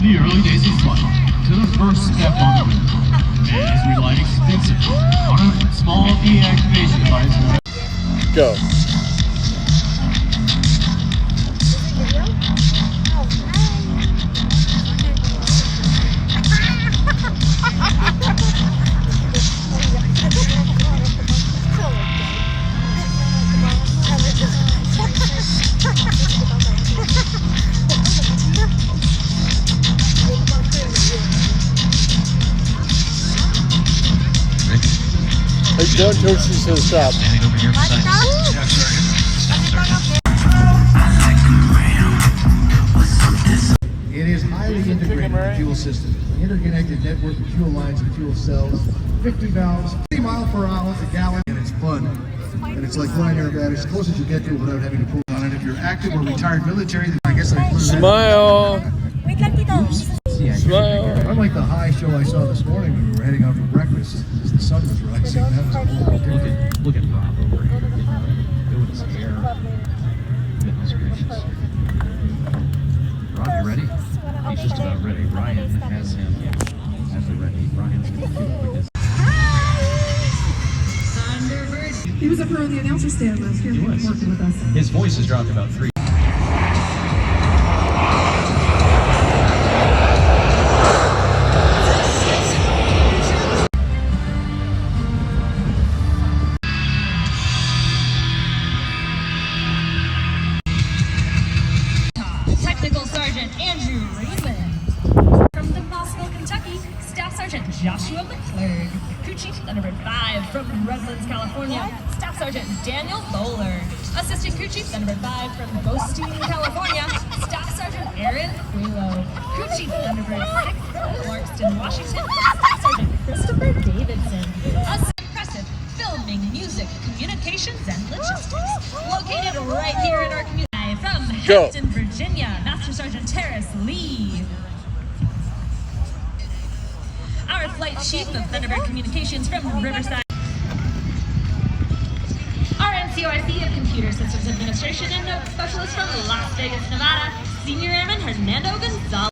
From the early days of flight to the first step on the moon, as we light extensively on a small deactivation device. Go. Hey, don't toast these to the shop. Standing over here beside us. Staff Sergeant. It is highly integrated with the fuel system. Interconnected network of fuel lines and fuel cells, 50 valves, 30 miles per hour a gallon, and it's fun. And it's like flying aerobatic, as close as you get to it without having to pull on it. If you're active or retired military, then I guess I Smile. Smile. Unlike the high show I saw this morning when we were heading out for breakfast, as the sun was rising, that was a whole different. Look at Rob over here, doing his hair. Goodness gracious. Rob, you ready? He's just about ready. Ryan has him ready. Ryan's going to do it with his. He was up here on the announcer stand last year. He was. Working with us. His voice has dropped about 3. Technical Sergeant Andrew Raymond. From Moscow, Kentucky, Staff Sergeant Joshua McClurg. Crew Chief Thunderbird 5 from Redlands, California, Staff Sergeant Daniel Bowler. Assistant Crew Chief Thunderbird 5 from Ghosteen, California, Staff Sergeant Aaron Quilo. Crew Chief Thunderbird 6 from Clarkston, Washington, Staff Sergeant Christopher Davidson. Impressive filming, music, communications, and logistics. Located right here in our community. From Huntington, Virginia, Master Sergeant Terrace Lee. Our Flight Chief of Thunderbird Communications from Riverside. Our NCOIC of Computer Systems Administration and Note Specialist from Las Vegas, Nevada, Senior Airman Hernando Gonzalez.